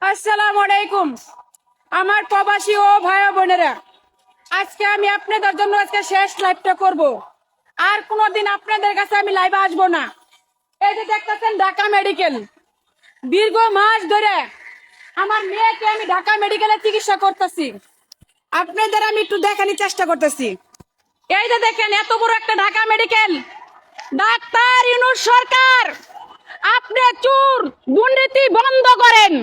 আসসালামু আলাইকুম আমার প্রবাসী ও ভাই বোনেরা। আজকে আমি আপনাদের জন্য আজকে শেষ লাইভটা করব। আর কোনোদিন আপনাদের কাছে আমি লাইভে আসবো না। এই যে দেখতেছেন ঢাকা মেডিকেল, দীর্ঘ মাস ধরে আমার মেয়েকে আমি ঢাকা মেডিকেলে চিকিৎসা করতেছি। আপনাদের আমি একটু দেখানোর চেষ্টা করতেছি। এই যে দেখেন এত বড় একটা ঢাকা মেডিকেল। ডাক্তার ইউনূস সরকার, আপনি চুর দুর্নীতি বন্ধ করেন।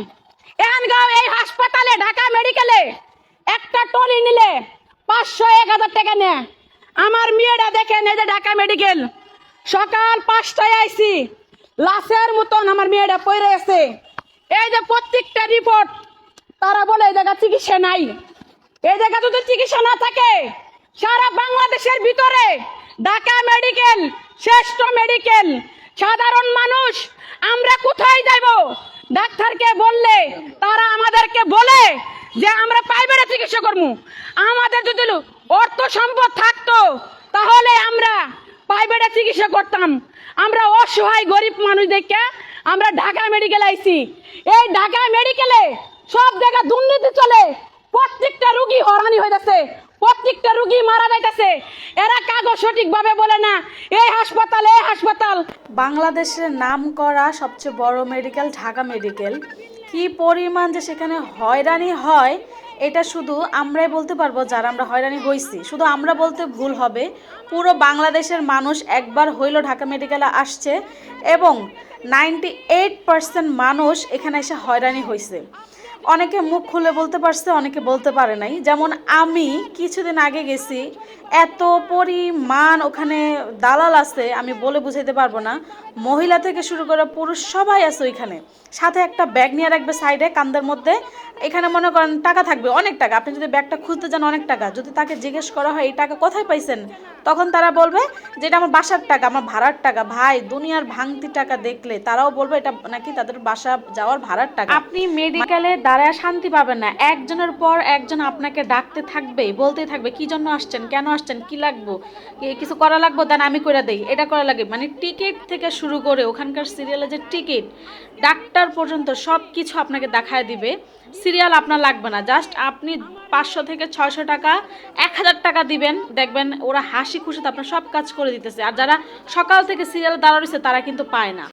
এখানকার এই হাসপাতালে ঢাকা মেডিকেলে একটা টলি নিলে 500-1000 টাকা নেয়। আমার মেয়েরা দেখেন, এই যে ঢাকা মেডিকেল, সকাল 5টায় আইছি, লাশের মতন আমার মেয়েরা পড়ে আছে। এই যে প্রত্যেকটা রিপোর্ট তারা বলে এই জায়গা চিকিৎসা নাই। এই জায়গা যদি চিকিৎসা না থাকে, সারা বাংলাদেশের ভিতরে ঢাকা মেডিকেল শ্রেষ্ঠ মেডিকেল। সাধারণ মানুষ আমরা কোথায় যাব? ডাক্তারকে বললে তারা আমাদেরকে বলে যে আমরা প্রাইভেটে চিকিৎসা করবো। আমাদের যদি অর্থ সম্পদ থাকতো তাহলে আমরা প্রাইভেটে চিকিৎসা করতাম। আমরা অসহায় গরিব মানুষ দেখে আমরা ঢাকা মেডিকেল আইছি। এই ঢাকা মেডিকেলে সব জায়গায় দুর্নীতি চলে। প্রত্যেকটা রুগী হয়রানি হয়ে যাচ্ছে, প্রত্যেকটা রুগী মারা যাইতেছে। এরা কাগজ সঠিকভাবে বলে না। এই হাসপাতাল বাংলাদেশের নামকরা সবচেয়ে বড় মেডিকেল ঢাকা মেডিকেল, কি পরিমাণ যে সেখানে হয়রানি হয় এটা শুধু আমরাই বলতে পারবো, যারা আমরা হয়রানি হয়েছি। শুধু আমরা বলতে ভুল হবে, পুরো বাংলাদেশের মানুষ একবার হইলো ঢাকা মেডিকেলে আসছে এবং 98% মানুষ এখানে এসে হয়রানি হয়েছে। অনেকে মুখ খুলে বলতে পারছে, অনেকে বলতে পারে নাই। যেমন আমি কিছুদিন আগে গেছি, এত পরিমাণ ওখানে দালাল আছে আমি বলে বুঝাইতে পারবো না। মহিলা থেকে শুরু করে পুরুষ সবাই আছে ওইখানে। সাথে একটা ব্যাগ নিয়ে রাখবে সাইডে কান্দের মধ্যে। এখানে মনে করেন টাকা থাকবে, অনেক টাকা। আপনি যদি ব্যাগটা খুলতে যান অনেক টাকা। যদি তাকে জিজ্ঞেস করা হয় এই টাকা কোথায় পাইছেন, তখন তারা বলবে যে এটা আমার বাসার টাকা, আমার ভাড়ার টাকা। ভাই, দুনিয়ার ভাঙতি টাকা দেখলে তারাও বলবে এটা নাকি তাদের বাসা যাওয়ার ভাড়ার টাকা। আপনি মেডিকেলে দাঁড়ায় শান্তি পাবেন না। একজনের পর একজন আপনাকে ডাকতে থাকবে, বলতেই থাকবে কি জন্য আসছেন, কেন আসছেন, কি লাগবো, কিছু করা লাগবো, দেন আমি করে দেই, এটা করা লাগে। মানে টিকিট থেকে শুরু করে ওখানকার সিরিয়ালে যে টিকিট, ডাক্তার পর্যন্ত সব কিছু আপনাকে দেখায় দিবে। সিরিয়াল আপনার লাগবে না, জাস্ট আপনি 500 থেকে 600 টাকা, 1000 টাকা দিবেন, দেখবেন ওরা হাসি খুশিতে আপনার সব কাজ করে দিতেছে। আর যারা সকাল থেকে সিরিয়াল দাঁড়াচ্ছে তারা কিন্তু পায় না।